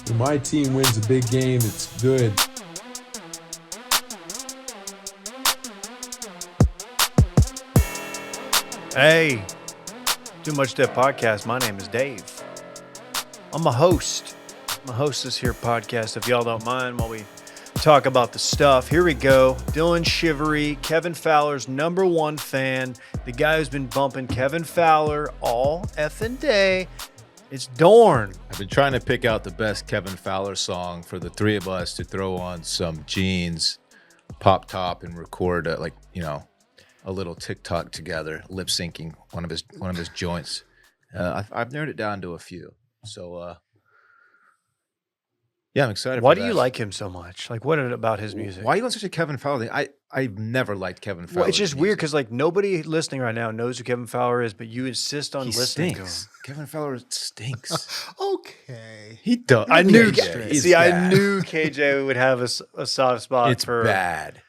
When my team wins a big game, it's good. Hey, Too Much Depth Podcast. My name is Dave. I'm a host. I'm a host of this here podcast, if y'all don't mind, while we talk about the stuff. Here we go. Dylan Shivery, Kevin Fowler's #1 fan, the guy who's been bumping Kevin Fowler all effing day. It's Dorn. I've been trying to pick out the best Kevin Fowler song for the three of us to throw on some jeans, pop top, and record a little TikTok together, lip syncing one of his joints. I've narrowed it down to a few. So yeah, I'm excited. Why for do you like him so much? Like, what is it about his music? Why are you on such a Kevin Fowler thing? I've never liked Kevin Fowler. Well, it's just weird because like nobody listening right now knows who Kevin Fowler is, but you insist on He listening stinks. to him. Kevin Fowler stinks. Okay. He does. I knew. It's See, I bad. knew KJ would have a soft spot It's for bad.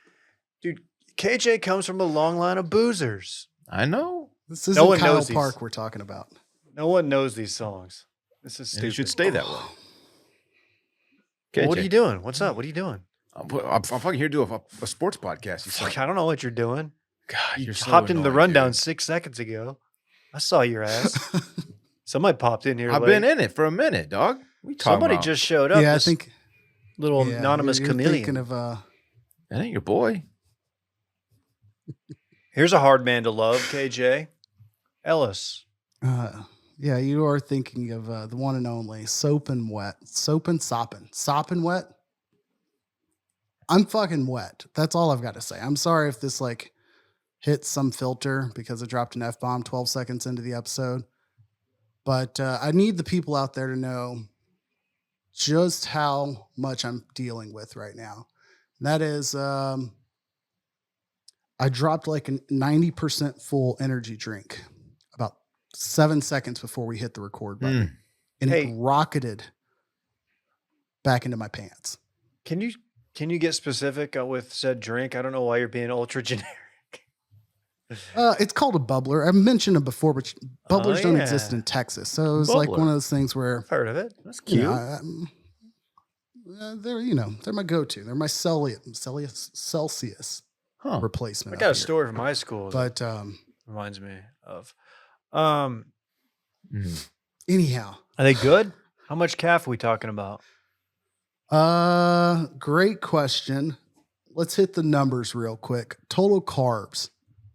Dude, KJ comes from a long line of boozers. I know. This isn't one Kyle knows these. Park we're talking about. No one knows these songs. This is And stupid. it should stay that way. Well, what are KJ. you doing? What's up? What are you doing? I'm fucking here to do a sports podcast. You Fuck, suck. I don't know what you're doing. God, You you're so hopped into the annoying, rundown dude. 6 seconds ago. I saw your ass. Somebody popped in here. I've late. been in it for a minute, dog. We talking Somebody about? just showed up. Yeah, I this think little yeah, anonymous you're chameleon. thinking of That ain't your boy. Here's a hard man to love, KJ. Ellis. yeah, you are thinking of the one and only Soap and Wet. Soap and Soppin'. Soppin' Wet. I'm fucking wet. That's all I've got to say. I'm sorry if this like hits some filter because I dropped an F-bomb 12 seconds into the episode. But I need the people out there to know just how much I'm dealing with right now. And that is, I dropped like a 90% full energy drink about 7 seconds before we hit the record button. And Hey. it rocketed back into my pants. Can you get specific with said drink? I don't know why you're being ultra generic. It's called a bubbler. I've mentioned it before, but bubblers don't yeah. exist in Texas. So it was like Bubbler. one of those things where I've heard of it. That's you cute. know, they're my go-to. They're my Celsius Huh. replacement. I got a up here. story from my school that But reminds me of. anyhow, Are they good? How much calf are we talking about? great question. Let's hit the numbers real quick. Total carbs,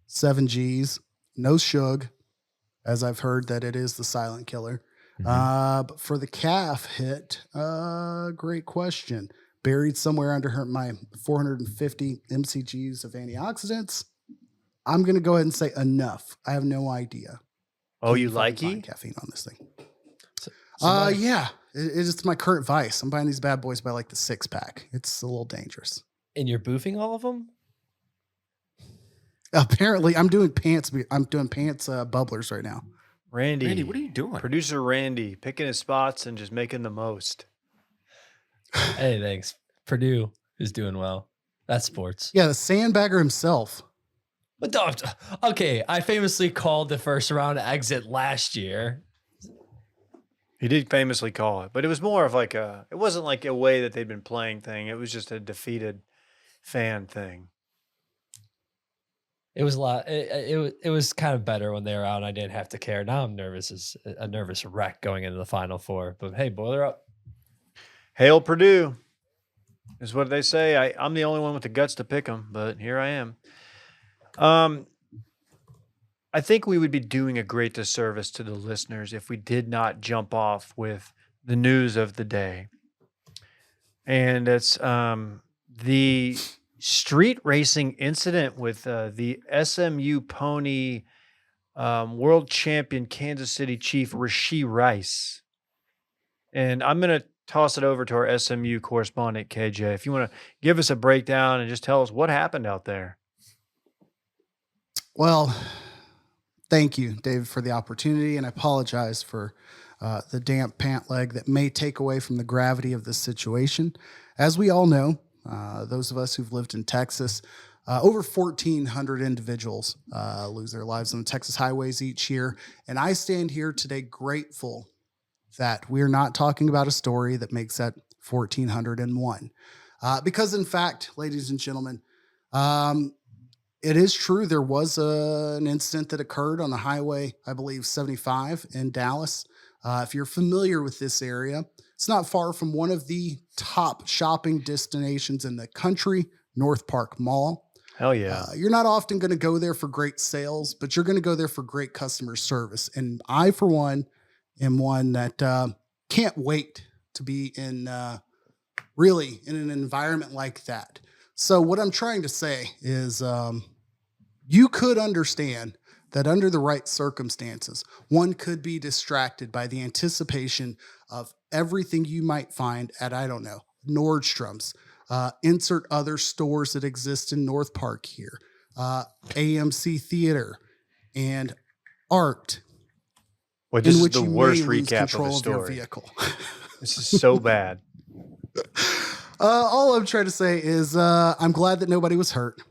7 Gs, no sugar, as I've heard that it is the silent killer. But for the calf hit, great question. Buried somewhere under my 450 mcgs of antioxidants. I'm going to go ahead and say enough. I have no idea. Oh, Can you fucking likey? find caffeine on this thing? Yeah. It's my current vice. I'm buying these bad boys by like the 6-pack. It's a little dangerous. And you're boofing all of them? Apparently, I'm doing pants bubblers right now. Randy, what are you doing? Producer Randy, picking his spots and just making the most. Hey, thanks. Purdue is doing well. That's sports. Yeah, the sandbagger himself. But okay, I famously called the first round exit last year. He did famously call it, but it was more of like it wasn't like a way that they'd been playing thing. It was just a defeated fan thing. It was a lot. It was kind of better when they were out and I didn't have to care. Now I'm nervous as a nervous wreck going into the Final Four. But hey, boiler up. Hail Purdue is what they say. I'm the only one with the guts to pick them, but here I am. I think we would be doing a great disservice to the listeners if we did not jump off with the news of the day. And it's the street racing incident with the SMU pony world champion Kansas City Chief Rashee Rice. And I'm going to toss it over to our SMU correspondent, KJ. If you want to give us a breakdown and just tell us what happened out there. Well, thank you, David, for the opportunity, and I apologize for the damp pant leg that may take away from the gravity of this situation. As we all know, those of us who've lived in Texas, over 1,400 individuals lose their lives on the Texas highways each year, and I stand here today grateful that we're not talking about a story that makes that 1,401. Because, in fact, ladies and gentlemen, it is true there was an incident that occurred on the highway, I believe, 75 in Dallas. If you're familiar with this area, it's not far from one of the top shopping destinations in the country, North Park Mall. Hell yeah. You're not often going to go there for great sales, but you're going to go there for great customer service. And I, for one, am one that can't wait to be in really in an environment like that. So what I'm trying to say is you could understand that under the right circumstances, one could be distracted by the anticipation of everything you might find at, I don't know, Nordstrom's, insert other stores that exist in North Park here, AMC Theater, and Art. Well, this in is which the you worst may lose recap of control the of your story. vehicle. This is so bad. All I'm trying to say is I'm glad that nobody was hurt.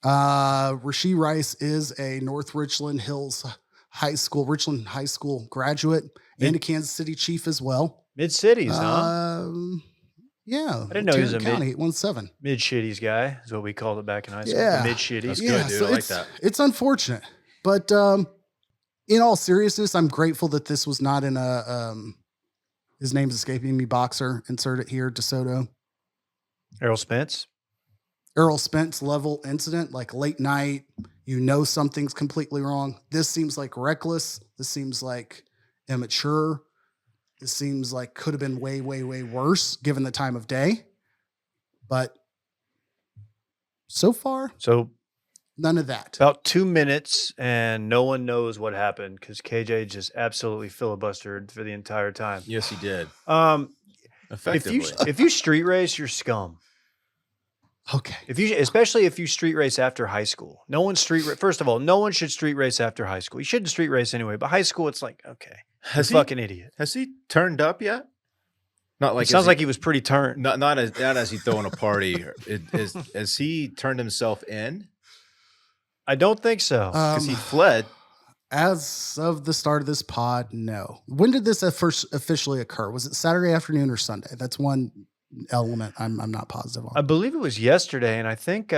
Rashee Rice is a North Richland Richland High School graduate and a Kansas City Chief as well. Mid-cities, huh? Yeah. I didn't know he was a County 817. Mid-shitties guy is what we called it back in high school. Yeah. The mid-shitties. That's good, dude. I like that. It's unfortunate, but in all seriousness, I'm grateful that this was not in a his name's escaping me, boxer. Insert it here, DeSoto. Errol Spence. Errol Spence level incident, like late night, something's completely wrong. This seems like reckless. This seems like immature. This seems like could have been way, way, way worse given the time of day. But so far, none of that. About 2 minutes, and no one knows what happened because KJ just absolutely filibustered for the entire time. Yes, he did. Effectively. If you street race, you're scum. Okay. Especially if you street race after high school. First of all, no one should street race after high school. You shouldn't street race anyway, but high school, it's like, okay, fucking idiot. Has he turned up yet? Not like It sounds like he was pretty turned. Not as he throwing a party. Has he turned himself in? I don't think so. Because he fled. As of the start of this pod, no. When did this first officially occur? Was it Saturday afternoon or Sunday? That's one element I'm not positive on. I believe it was yesterday, and I think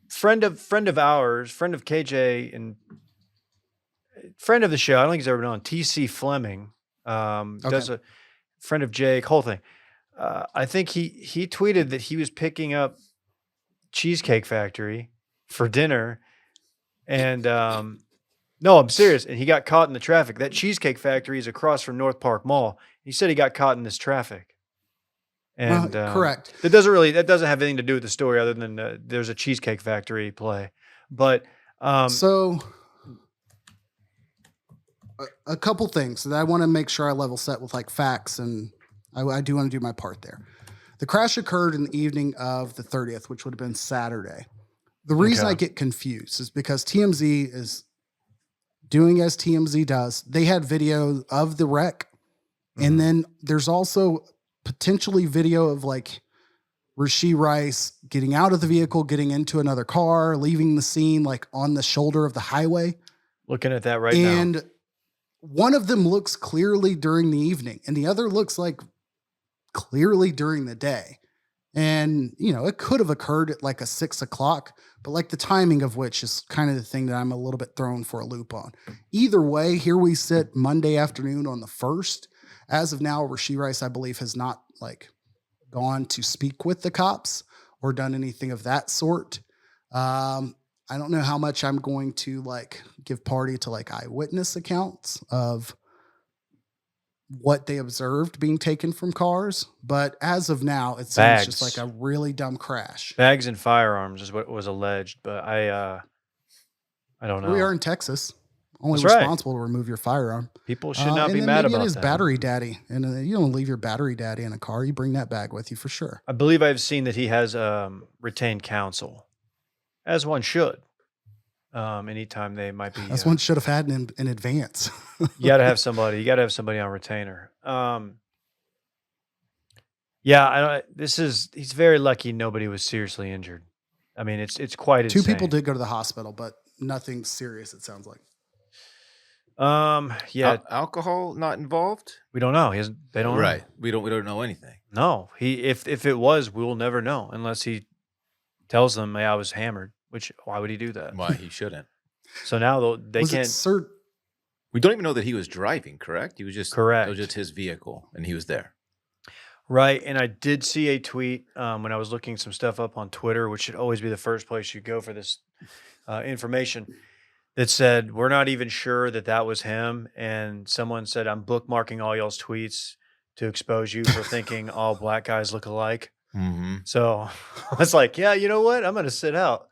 friend of ours, friend of KJ, and friend of the show. I don't think he's ever been on. TC Fleming does a friend of Jake. Whole thing. I think he tweeted that he was picking up Cheesecake Factory for dinner, and no, I'm serious. And he got caught in the traffic. That Cheesecake Factory is across from North Park Mall. He said he got caught in this traffic. And correct. That doesn't have anything to do with the story other than there's a Cheesecake Factory play. But so a couple things that I want to make sure I level set with like facts, and I do want to do my part there. The crash occurred in the evening of the 30th, which would have been Saturday. The reason I get confused is because TMZ is doing as TMZ does. They had video of the wreck. And then there's also potentially video of like Rashee Rice getting out of the vehicle, getting into another car, leaving the scene like on the shoulder of the highway. Looking at that right now. And one of them looks clearly during the evening and the other looks like clearly during the day. And, it could have occurred at like a 6 o'clock, but like the timing of which is kind of the thing that I'm a little bit thrown for a loop on. Either way, here we sit Monday afternoon on the 1st. As of now, Rashee Rice, I believe, has not gone to speak with the cops or done anything of that sort. I don't know how much I'm going to give party to eyewitness accounts of what they observed being taken from cars. But as of now, it seems just like a really dumb crash. Bags and firearms is what was alleged, but I don't know. We are in Texas. Only That's responsible to remove your firearm. People should not be and mad maybe about it is that. battery daddy. And you don't leave your battery daddy in a car. You bring that bag with you for sure. I believe I've seen that he has retained counsel, as one should. Anytime they might be. That's one should have had in advance. You got to have somebody. You got to have somebody on retainer. Yeah, he's very lucky nobody was seriously injured. I mean, it's quite insane. 2 people did go to the hospital, but nothing serious, it sounds like. Yeah, Alcohol not involved? we don't know. They don't know. Right. We don't know anything. No, if it was, we'll never know unless he tells them, "Hey, I was hammered." Which why would he do that? Why he shouldn't. So now they Was it can't. We don't even know that he was driving, correct? He was just Correct. It was just his vehicle and he was there. Right, and I did see a tweet when I was looking some stuff up on Twitter, which should always be the first place you go for this information, that said, "We're not even sure that was him." And someone said, "I'm bookmarking all y'all's tweets to expose you for thinking all black guys look alike." Mm-hmm. So I was like, "Yeah, you know what? I'm going to sit out.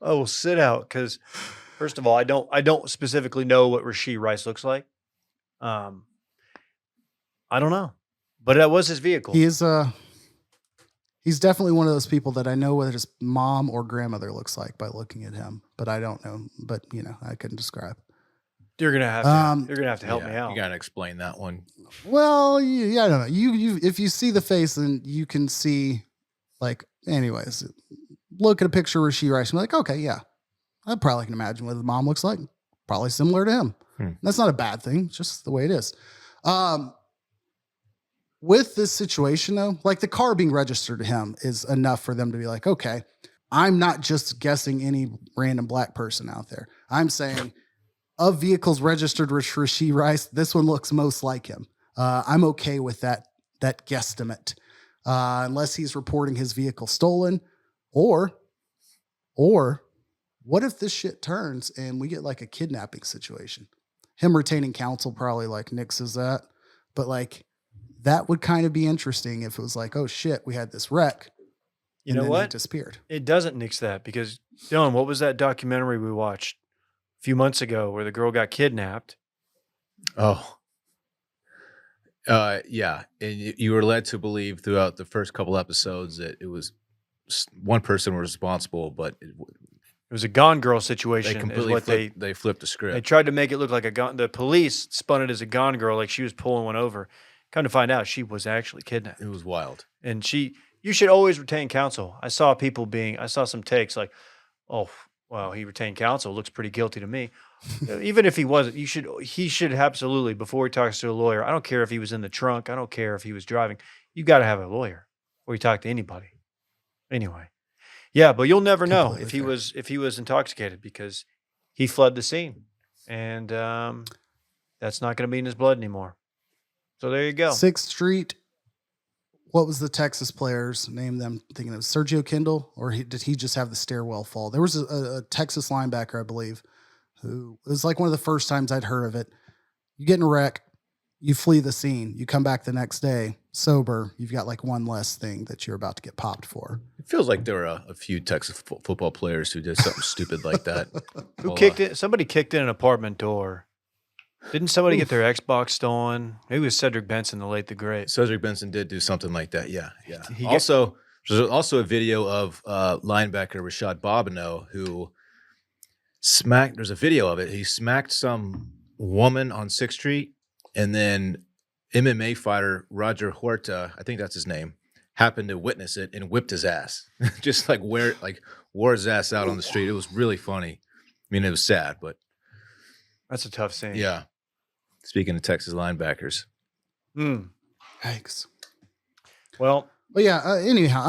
I will sit out because, first of all, I don't specifically know what Rashee Rice looks like. I don't know, but that was his vehicle. He is he's definitely one of those people that I know what his mom or grandmother looks like by looking at him, but I don't know. But I couldn't describe. You're gonna have to. You're gonna have to help me out. You got to explain that one. Well, yeah, I don't know. You if you see the face, then you can see, like, anyways, look at a picture of Rashee Rice and be like, okay, yeah, I probably can imagine what his mom looks like. Probably similar to him. That's not a bad thing. It's just the way it is. With this situation, though, like the car being registered to him is enough for them to be like, okay, I'm not just guessing any random black person out there. I'm saying of vehicles registered with Rashee Rice, this one looks most like him. I'm okay with that guesstimate, unless he's reporting his vehicle stolen, or what if this shit turns and we get like a kidnapping situation? Him retaining counsel probably like nixes that, but like that would kind of be interesting if it was like, oh shit, we had this wreck. You know what? It disappeared. It doesn't nix that because Dylan, what was that documentary we watched a few months ago where the girl got kidnapped? Oh, yeah. And you were led to believe throughout the first couple episodes that it was one person was responsible, but it was a Gone Girl they situation. completely they flipped the script. They tried to make it look like the police spun it as a Gone Girl, like she was pulling one over. Come to find out, she was actually kidnapped. It was wild. And you should always retain counsel. I saw some takes like, oh, well, he retained counsel. Looks pretty guilty to me. Even if he wasn't, he should absolutely, before he talks to a lawyer, I don't care if he was in the trunk. I don't care if he was driving. You got to have a lawyer before you talk to anybody. Anyway. Yeah, but you'll never know if he was intoxicated because he fled the scene. And that's not going to be in his blood anymore. So there you go. 6th Street. What was the Texas player's name? Them thinking it was Sergio Kindle, or did he just have the stairwell fall? There was a Texas linebacker, I believe, who it was like one of the first times I'd heard of it. You get in a wreck, you flee the scene, you come back the next day sober. You've got like one less thing that you're about to get popped for. It feels like there were a few Texas football players who did something stupid like that. Somebody kicked in an apartment door. Didn't somebody get their Xbox stolen? Maybe it was Cedric Benson, the late, the great. Cedric Benson did do something like that. Yeah, yeah. There's also a video of linebacker Rashad Bobineau who smacked. There's a video of it. He smacked some woman on 6th Street, and then MMA fighter Roger Huerta, I think that's his name, happened to witness it and whipped his ass. Just wore his ass out on the street. It was really funny. I mean, it was sad, but that's a tough scene. Yeah. Speaking of Texas linebackers. Yikes. Well, but yeah, anyhow,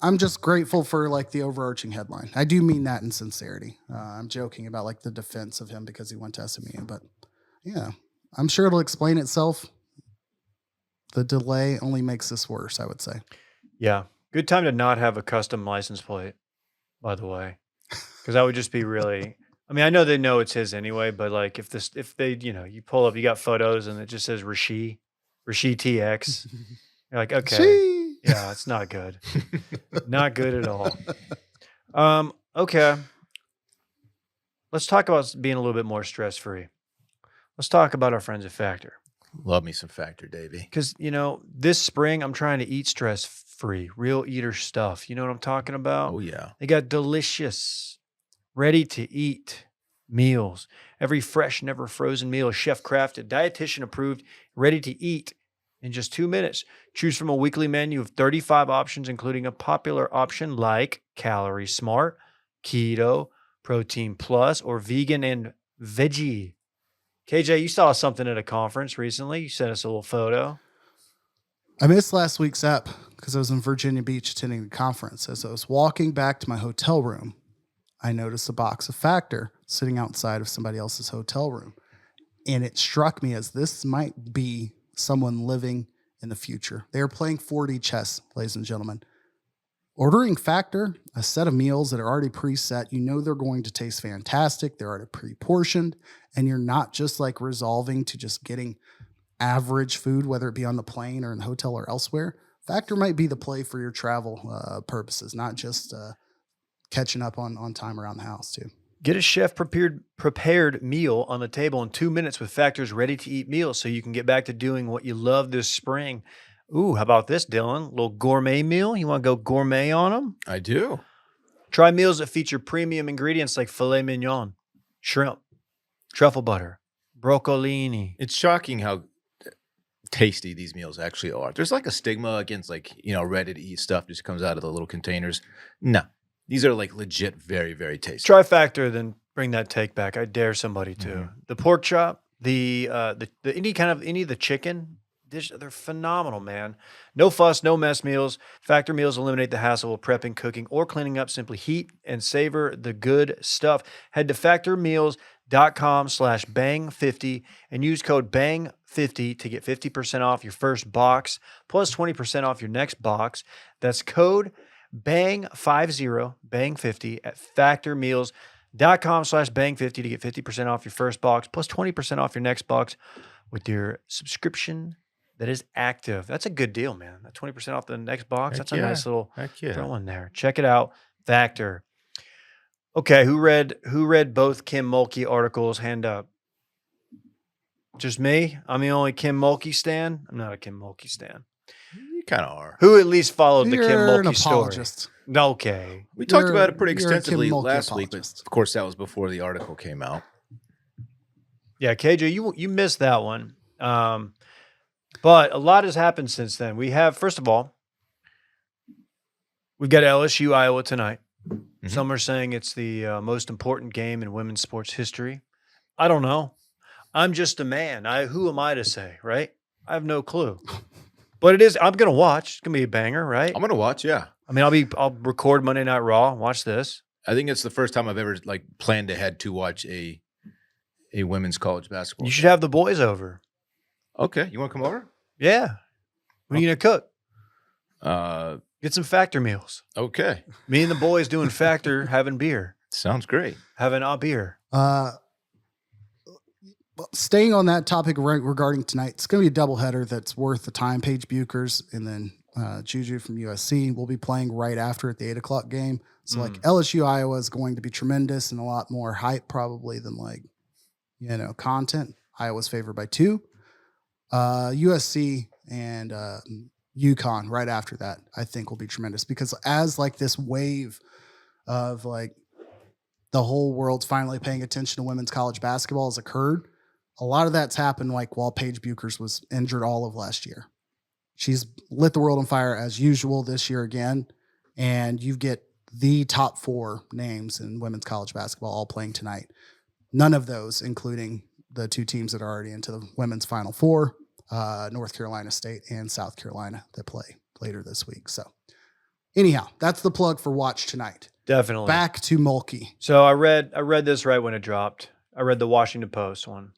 I'm just grateful for like the overarching headline. I do mean that in sincerity. I'm joking about like the defense of him because he went to SMU, but yeah, I'm sure it'll explain itself. The delay only makes this worse, I would say. Yeah. Good time to not have a custom license plate, by the way, because that would just be really. I mean, I know they know it's his anyway, but like if they, you pull up, you got photos and it just says Rashee TX. You're like, okay, yeah, it's not good. Not good at all. Okay. Let's talk about being a little bit more stress-free. Let's talk about our friends at Factor. Love me some Factor, Davey. Because, this spring I'm trying to eat stress-free, real eater stuff. You know what I'm talking about? Oh, yeah. They got delicious, ready-to-eat meals. Every fresh, never frozen meal is chef-crafted, dietitian-approved, ready to eat in just 2 minutes. Choose from a weekly menu of 35 options, including a popular option like Calorie Smart, Keto, Protein Plus, or Vegan and Veggie. KJ, you saw something at a conference recently. You sent us a little photo. I missed last week's ep because I was in Virginia Beach attending the conference. As I was walking back to my hotel room, I noticed a box of Factor sitting outside of somebody else's hotel room. And it struck me as this might be someone living in the future. They are playing 4D chess, ladies and gentlemen. Ordering Factor, a set of meals that are already preset, you know they're going to taste fantastic. They're already pre-portioned, and you're not just like resolving to just getting average food, whether it be on the plane or in the hotel or elsewhere. Factor might be the play for your travel purposes, not just catching up on time around the house too. Get a chef prepared meal on the table in 2 minutes with Factor's ready-to-eat meals so you can get back to doing what you love this spring. Ooh, how about this, Dylan? A little gourmet meal? You want to go gourmet on them? I do. Try meals that feature premium ingredients like filet mignon, shrimp, truffle butter, broccolini. It's shocking how tasty these meals actually are. There's like a stigma against ready to eat stuff just comes out of the little containers. No, these are like legit very, very tasty. Try Factor, then bring that take back. I dare somebody to. Mhm. The pork chop, the any of the chicken dish, they're phenomenal, man. No fuss, no mess meals. Factor meals eliminate the hassle of prepping, cooking, or cleaning up. Simply heat and savor the good stuff. Head to factormeals.com/bang50 and use code BANG50 to get 50% off your first box plus 20% off your next box. That's code BANG50, BANG50 at factormeals.com/bang50 to get 50% off your first box plus 20% off your next box with your subscription that is active. That's a good deal, man. That 20% off the next box. Heck That's a yeah. nice little Heck yeah. throw in there. Check it out. Factor. Okay, who read both Kim Mulkey articles? Hand up. Just me? I'm the only Kim Mulkey stan? I'm not a Kim Mulkey stan. You kind of are. Who at least followed the Kim You're an Mulkey story? apologist. Okay. We talked You're- about it pretty you're a Kim extensively Mulkey last week, but apologist. of course that was before the article came out. Yeah, KJ, you missed that one. But a lot has happened since then. We have, first of all, we've got LSU-Iowa tonight. Mhm. Some are saying it's the most important game in women's sports history. I don't know. I'm just a man. Who am I to say, right? I have no clue. But it is. I'm gonna watch. It's gonna be a banger, right? I'm gonna watch. Yeah, I mean, I'll record Monday Night Raw. And watch this. I think it's the first time I've ever planned ahead to watch a women's college basketball. You should have the boys over. Okay, you want to come over? Yeah. What are you gonna cook? Okay, Get some Factor meals. Me and the boys doing Factor, having beer, sounds great. having a beer. Staying on that topic regarding tonight, it's going to be a doubleheader that's worth the time. Paige Buchers and then Juju from USC will be playing right after at the 8 o'clock game. So LSU Iowa is going to be tremendous and a lot more hype probably than content. Iowa's favored by 2. USC and UConn right after that, I think will be tremendous because as this wave of the whole world's finally paying attention to women's college basketball has occurred. A lot of that's happened while Paige Buchers was injured all of last year. She's lit the world on fire as usual this year again. And you get the top 4 names in women's college basketball all playing tonight. None of those, including the 2 teams that are already into the women's Final Four, North Carolina State and South Carolina that play later this week. So anyhow, that's the plug for watch tonight. Definitely. Back to Mulkey. So I read this right when it dropped. I read the Washington Post one.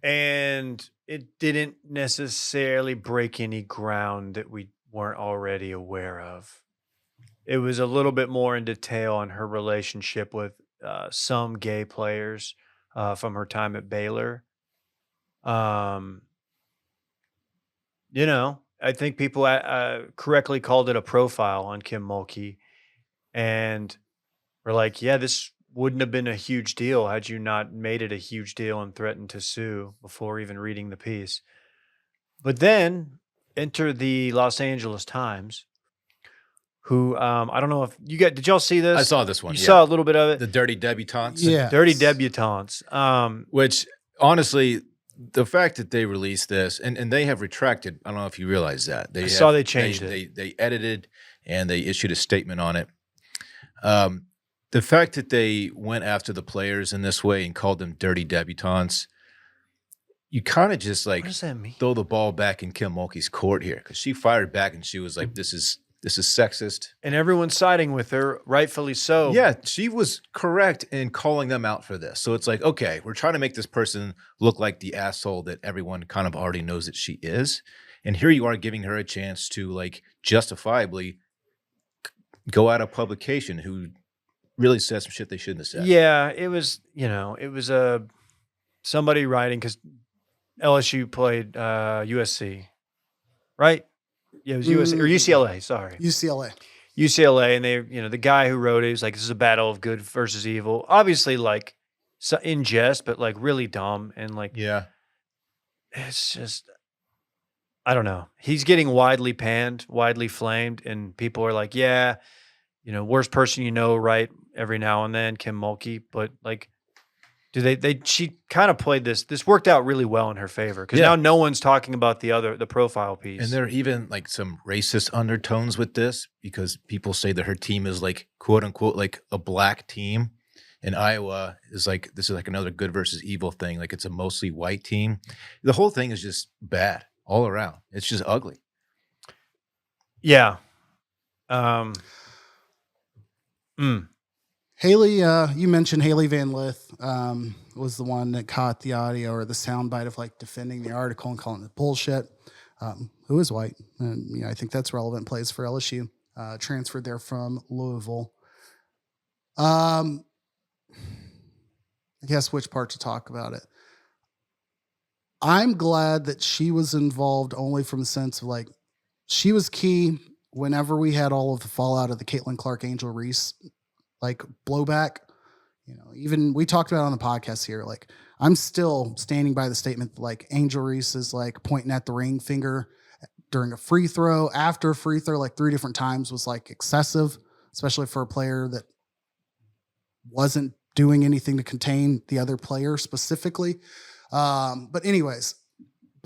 And it didn't necessarily break any ground that we weren't already aware of. It was a little bit more in detail on her relationship with some gay players from her time at Baylor. I think people correctly called it a profile on Kim Mulkey. And we're like, yeah, this wouldn't have been a huge deal had you not made it a huge deal and threatened to sue before even reading the piece. But then enter the Los Angeles Times, who I don't know if you did y'all see this? I saw this one. You saw a little bit of it? The Dirty Debutantes. Yeah. Dirty Debutantes. Which honestly, the fact that they released this and they have retracted, I don't know if you realize that. I saw they changed it. They edited and they issued a statement on it. the fact that they went after the players in this way and called them dirty debutantes, you kind of just like What does that mean? throw the ball back in Kim Mulkey's court here, because she fired back and she was like, "This is sexist." And everyone's siding with her, rightfully so. Yeah, she was correct in calling them out for this. So it's like, okay, we're trying to make this person look like the asshole that everyone kind of already knows that she is, and here you are giving her a chance to like justifiably go out of publication who really said some shit they shouldn't have said. Yeah, it was, it was somebody writing because LSU played USC, right? Yeah, it was USC or UCLA. Sorry, UCLA. And they, the guy who wrote it was like, "This is a battle of good versus evil." Obviously, like in jest, but like really dumb and like, Yeah. it's just, I don't know. He's getting widely panned, widely flamed, and people are like, "Yeah, worst person right?" Every now and then, Kim Mulkey, but like. She kind of played this worked out really well in her favor because now no one's talking about the profile piece. And there are even like some racist undertones with this because people say that her team is like quote unquote like a black team, and Iowa is like, this is like another good versus evil thing. Like it's a mostly white team. The whole thing is just bad all around. It's just ugly. Yeah. Haley, you mentioned Haley Van Lith was the one that caught the audio or the soundbite of like defending the article and calling it bullshit. Who is white? And I think that's relevant. Plays for LSU. Transferred there from Louisville. I guess which part to talk about it. I'm glad that she was involved only from the sense of like she was key whenever we had all of the fallout of the Caitlin Clark Angel Reese like blowback. Even we talked about it on the podcast here. Like I'm still standing by the statement that, like Angel Reese is like pointing at the ring finger during a free throw, after a free throw, like 3 different times was like excessive, especially for a player that wasn't doing anything to contain the other player specifically. But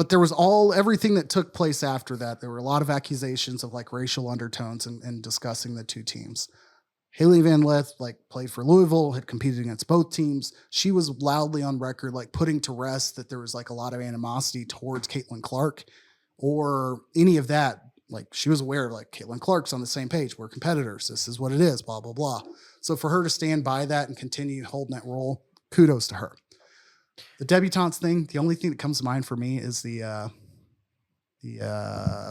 there was everything that took place after that. There were a lot of accusations of like racial undertones and discussing the two teams. Haley Van Lith like played for Louisville, had competed against both teams. She was loudly on record, like putting to rest that there was like a lot of animosity towards Caitlin Clark or any of that. Like she was aware of like Caitlin Clark's on the same page. We're competitors. This is what it is, blah, blah, blah. So for her to stand by that and continue holding that role, kudos to her. The debutantes thing, the only thing that comes to mind for me is the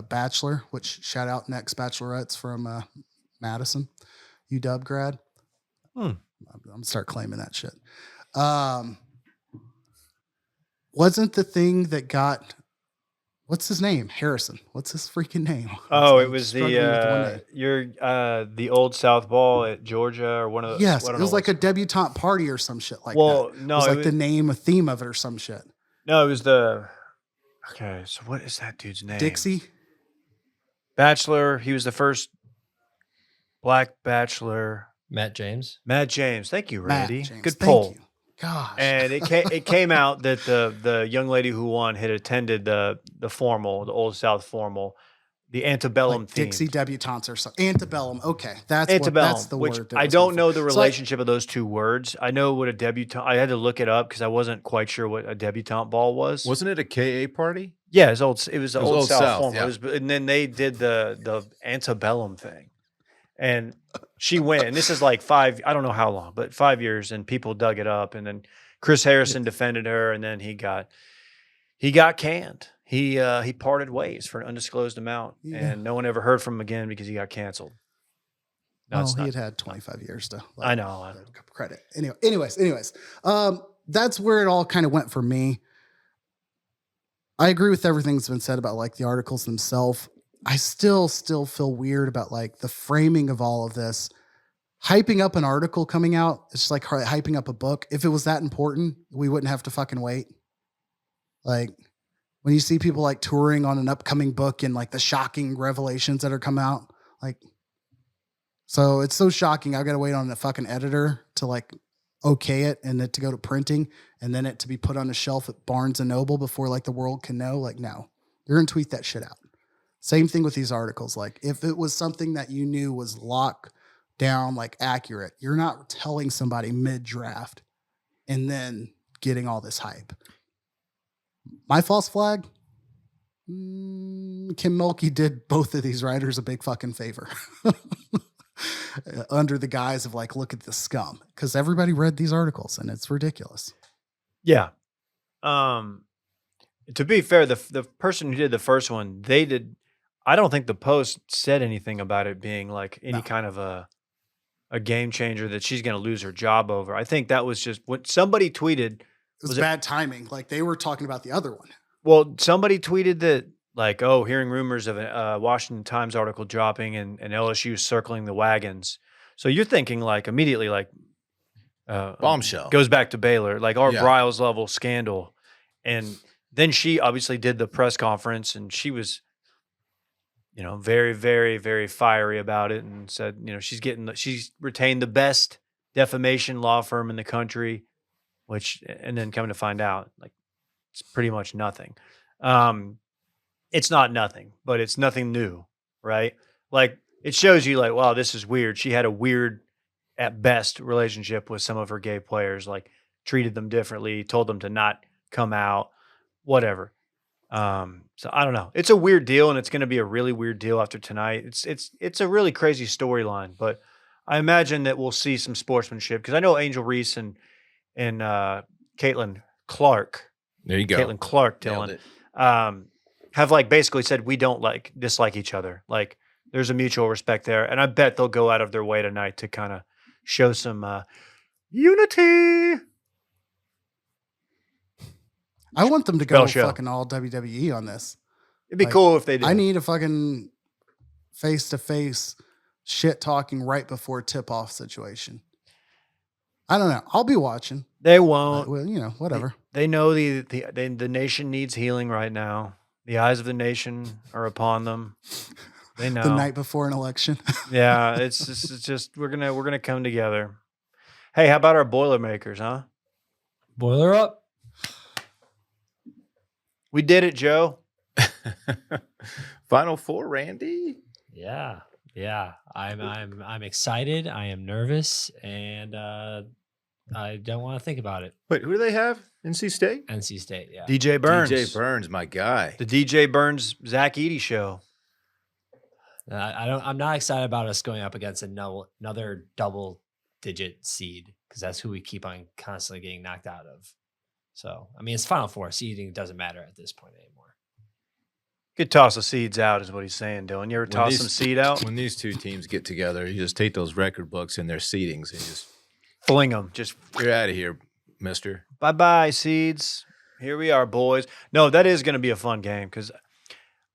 Bachelor, which shout out next Bachelorettes from Madison. UW grad. I'm gonna start claiming that shit. Wasn't the thing that got what's his name? Harrison. What's his freaking name? Oh, it was the Old South Ball at Georgia or one of the yes. It was like a debutante party or some shit like that. No, it was like the theme of it or some shit. No, it was the okay. So what is that dude's name? Dixie Bachelor. He was the first Black Bachelor. Matt James. Thank you, Randy. Good Thank poll. you. Gosh. And it came out that the young lady who won had attended the Old South formal, the antebellum like theme. Dixie debutantes or something. Antebellum. Okay. That's the which word. I don't know the relationship of those two words. I know what a debutante. I had to look it up because I wasn't quite sure what a debutante ball was. Wasn't it a KA party? Yeah, it was the Old South formal. Yeah. And then they did the antebellum thing. And she went, and this is like I don't know how long, but 5 years, and people dug it up. And then Chris Harrison defended her, and then he got canned. He parted ways for an undisclosed amount, and no one ever heard from him again because he got canceled. No, he had 25 years to. I know. Credit. Anyways, that's where it all kind of went for me. I agree with everything that's been said about like the articles themselves. I still feel weird about like the framing of all of this. Hyping up an article coming out, it's just like hyping up a book. If it was that important, we wouldn't have to fucking wait. Like when you see people like touring on an upcoming book and like the shocking revelations that are coming out, like, so it's so shocking. I've got to wait on a fucking editor to like okay it and it to go to printing and then it to be put on a shelf at Barnes and Noble before like the world can know. Like, no, you're going to tweet that shit out. Same thing with these articles. Like if it was something that you knew was lock, down, like accurate. You're not telling somebody mid-draft and then getting all this hype. My false flag, Kim Mulkey did both of these writers a big fucking favor. Under the guise of like, look at the scum. Because everybody read these articles and it's ridiculous. Yeah. To be fair, the person who did the first one, I don't think the Post said anything about it being like any kind of a game changer that she's going to lose her job over. I think that was just what somebody tweeted. It was bad timing. Like they were talking about the other one. Well, somebody tweeted that like, oh, hearing rumors of a Washington Times article dropping and LSU circling the wagons. So you're thinking like immediately like bombshell goes back to Baylor, like Art Briles level scandal. And then she obviously did the press conference and she was, very, very, very fiery about it and said, she's retained the best defamation law firm in the country, and then coming to find out, like, it's pretty much nothing. It's not nothing, but it's nothing new, right? Like, it shows you, like, wow, this is weird. She had a weird, at best, relationship with some of her gay players, like, treated them differently, told them to not come out, whatever. So I don't know. It's a weird deal, and it's going to be a really weird deal after tonight. It's a really crazy storyline, but I imagine that we'll see some sportsmanship because I know Angel Reese and Caitlin Clark. There you go. Caitlin Clark, Dylan, have like basically said we don't dislike each other. Like there's a mutual respect there, and I bet they'll go out of their way tonight to kind of show some unity. I want them to go fucking all WWE on this. It'd be cool if they did. I need a fucking face-to-face shit talking right before tip-off situation. I don't know. I'll be watching. They won't. Well, whatever. They know the nation needs healing right now. The eyes of the nation are upon them. They know. The night before an election. Yeah, it's just we're gonna come together. Hey, how about our Boilermakers, huh? Boiler up. We did it, Joe. Final Four, Randy. Yeah. I'm excited. I am nervous, and I don't want to think about it. Wait, who do they have? NC State? NC State, yeah. DJ Burns. DJ Burns, my guy. The DJ Burns Zach Edey show. I'm not excited about us going up against another double-digit seed because that's who we keep on constantly getting knocked out of. So, I mean, it's Final Four. Seeding doesn't matter at this point anymore. Could toss the seeds out is what he's saying, Dylan. You ever toss some seed out? When these two teams get together, you just take those record books and their seedings and just fling them. Just you're out of here, mister. Bye-bye, seeds. Here we are, boys. No, that is going to be a fun game because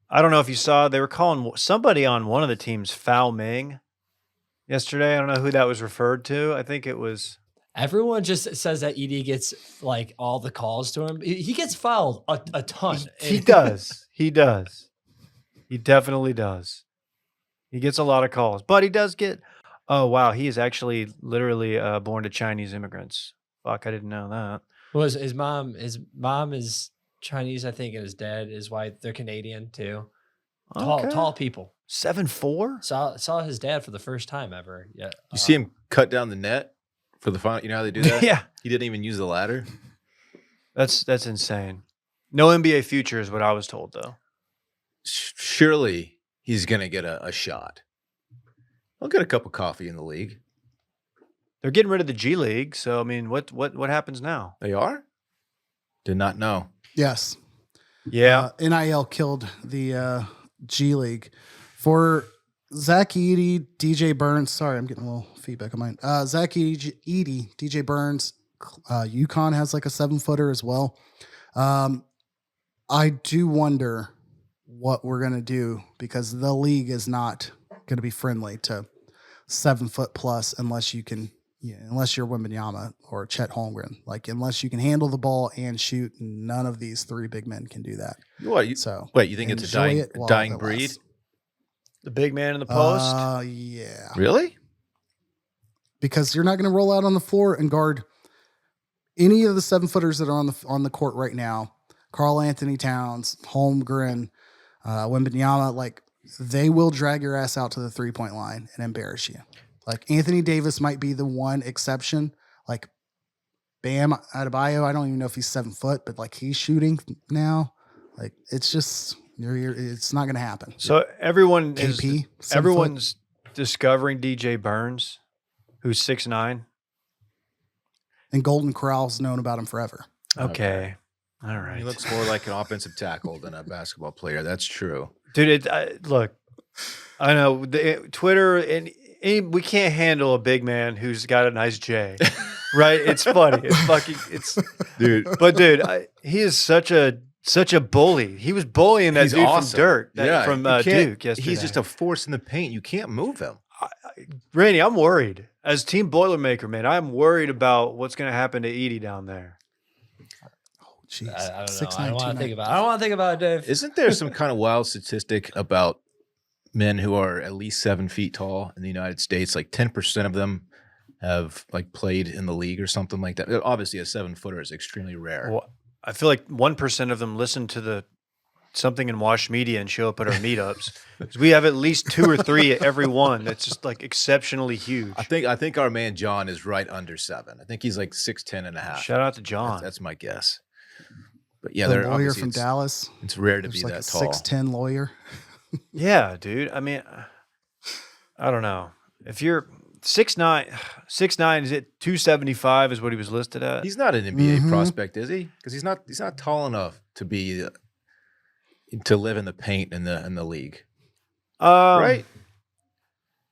I don't know if you saw, they were calling somebody on one of the teams Foul Ming yesterday. I don't know who that was referred to. I think it was... Everyone just says that Edey gets like all the calls to him. He gets fouled a ton. He does. He does. He definitely does. He gets a lot of calls, but he does get. Oh wow, he is actually literally born to Chinese immigrants. Fuck, I didn't know that. Well, his mom is Chinese, I think, and his dad is white. They're Canadian too. Tall people. 7'4". Saw his dad for the first time ever. Yeah. You see him cut down the net for the final. You know how they do that? Yeah. He didn't even use the ladder. That's insane. No NBA future is what I was told, though. Surely he's going to get a shot. I'll get a cup of coffee in the league. They're getting rid of the G League, so I mean, what happens now? They are? Did not know. Yes. Yeah. NIL killed the G League. For Zach Edey, DJ Burns. Sorry, I'm getting a little feedback on mine. Zach Edey, DJ Burns. UConn has like a 7-footer as well. I do wonder what we're going to do because the league is not going to be friendly to 7-foot plus unless you can, unless you're Wembanyama or Chet Holmgren. Like, unless you can handle the ball and shoot, none of these three big men can do that. What, you think it's a dying breed? The big man in the post? Yeah. Really? Because you're not going to roll out on the floor and guard any of the 7-footers that are on the court right now. Karl Anthony Towns, Holmgren, Wembanyama, like they will drag your ass out to the 3-point line and embarrass you. Like Anthony Davis might be the one exception. Like Bam Adebayo, I don't even know if he's 7 foot, but like he's shooting now. Like it's just it's not going to happen. So everyone's discovering DJ Burns, who's 6'9". And Golden Corral's known about him forever. Okay. All right. He looks more like an offensive tackle than a basketball player. That's true. Dude, look, I know Twitter and we can't handle a big man who's got a nice J, right? It's funny. It's Dude. But dude, he is such a bully. He was bullying that dude from Dirt, from Duke yesterday. He's just a force in the paint. You can't move him. Randy, I'm worried. As Team Boilermaker, man, I'm worried about what's going to happen to Edie down there. Jeez. I don't know. I don't want to think about it, Dave. Isn't there some kind of wild statistic about men who are at least 7 feet tall in the United States? Like 10% of them have like played in the league or something like that. Obviously, a 7-footer is extremely rare. Well, I feel like 1% of them listen to the something in Wash Media and show up at our meetups. 'Cause we have at least 2 or 3 at every one. That's just like exceptionally huge. I think our man John is right under 7. I think he's like 6'10" and a half. Shout out to John. That's my guess. But yeah, the they're lawyer from Dallas. It's rare to There's be like that a tall. 6'10" lawyer. Yeah, dude. I mean, I don't know. If you're 6'9", is it 275 is what he was listed at? He's not an NBA prospect, is he? Because he's not tall enough to be to live in the paint in the league. Right?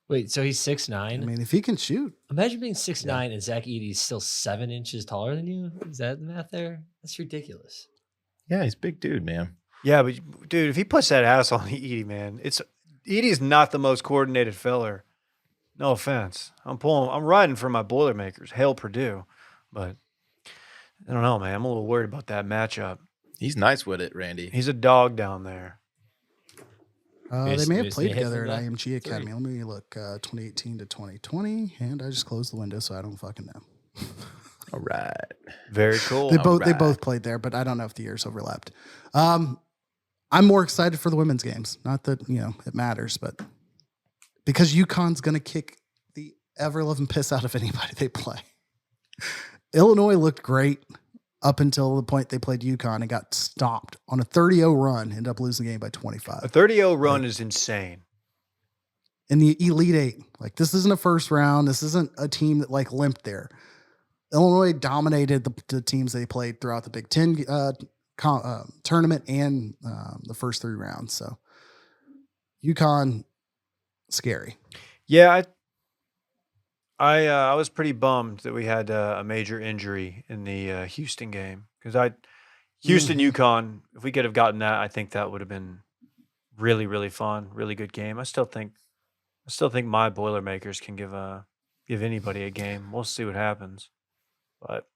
Wait, so he's 6'9"? I mean, if he can shoot. Imagine being 6'9" and Zach Edey's still 7 inches taller than you. Is that the math there? That's ridiculous. Yeah, he's a big dude, man. Yeah, but dude, if he puts that ass on Edie, man, Edie's not the most coordinated feller. No offense. I'm riding for my Boilermakers. Hail Purdue. But I don't know, man. I'm a little worried about that matchup. He's nice with it, Randy. He's a dog down there. They may have played together at IMG Academy. Let me look. 2018 to 2020, and I just closed the window, so I don't fucking know. All right. Very cool. They both played there, but I don't know if the years overlapped. I'm more excited for the women's games. Not that it matters, but because UConn's going to kick the ever-loving piss out of anybody they play. Illinois looked great up until the point they played UConn and got stomped on a 30-0 run, ended up losing the game by 25. A 30-0 run is insane. In the Elite Eight. Like, this isn't a first round. This isn't a team that, like, limped there. Illinois dominated the teams they played throughout the Big Ten tournament and the first 3 rounds. So, UConn, scary. Yeah, I was pretty bummed that we had a major injury in the Houston game because Houston UConn. If we could have gotten that, I think that would have been really, really fun, really good game. I still think my Boilermakers can give anybody a game. We'll see what happens, but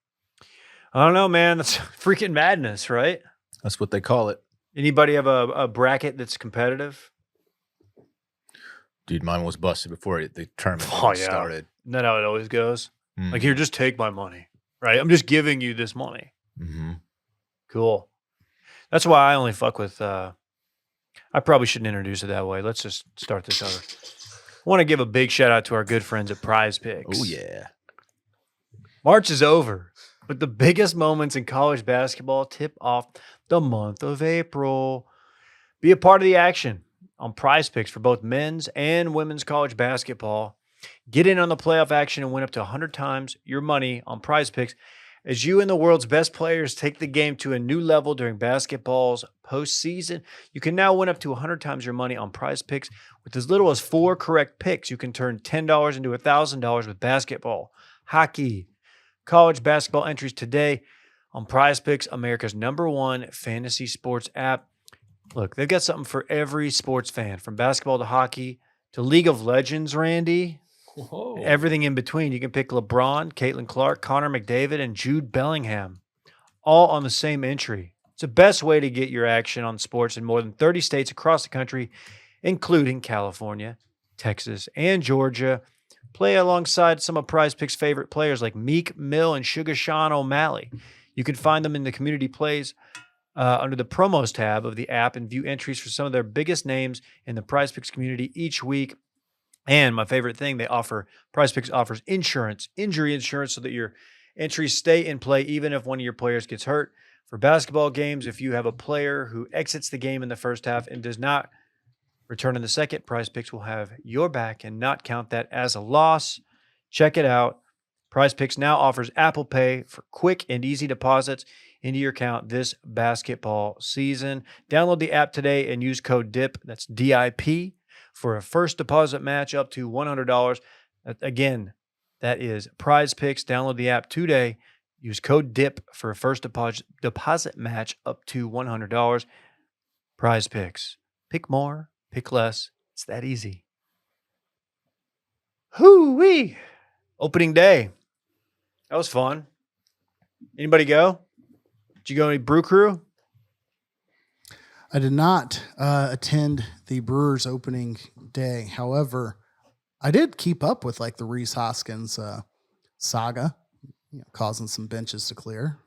I don't know, man. That's freaking madness, right? That's what they call it. Anybody have a bracket that's competitive? Dude, mine was busted before the tournament started. Isn't that how it always goes? Mm-hmm. Like, here, just take my money, right? I'm just giving you this money. Mm-hmm. Cool. That's why I only fuck with I probably shouldn't introduce it that way. Let's just start this over. I want to give a big shout out to our good friends at Prize Picks. Oh, yeah. March is over, but the biggest moments in college basketball tip off the month of April. Be a part of the action on Prize Picks for both men's and women's college basketball. Get in on the playoff action and win up to 100 times your money on Prize Picks as you and the world's best players take the game to a new level during basketball's postseason. You can now win up to 100 times your money on Prize Picks with as little as 4 correct picks. You can turn $10 into $1,000 with basketball, hockey, college basketball entries today on Prize Picks, America's #1 fantasy sports app. Look, they've got something for every sports fan, from basketball to hockey to League of Legends, Randy. Whoa. Everything in between. You can pick LeBron, Caitlin Clark, Connor McDavid, and Jude Bellingham, all on the same entry. It's the best way to get your action on sports in more than 30 states across the country, including California, Texas, and Georgia. Play alongside some of Prize Picks' favorite players like Meek Mill and Sugar Sean O'Malley. You can find them in the community plays under the promos tab of the app and view entries for some of their biggest names in the Prize Picks community each week. And my favorite thing, Prize Picks offers injury insurance, so that your entries stay in play even if one of your players gets hurt. For basketball games, if you have a player who exits the game in the first half and does not return in the second, Prize Picks will have your back and not count that as a loss. Check it out. Prize Picks now offers Apple Pay for quick and easy deposits into your account this basketball season. Download the app today and use code DIP, that's DIP, for a first deposit match up to $100. Again, that is Prize Picks. Download the app today. Use code DIP for a first deposit match up to $100. Prize Picks. Pick more, pick less. It's that easy. Hoo-wee. Opening day. That was fun. Anybody go? Did you go any Brew Crew? I did not attend the Brewers opening day. However, I did keep up with like the Reese Hoskins saga, causing some benches to clear.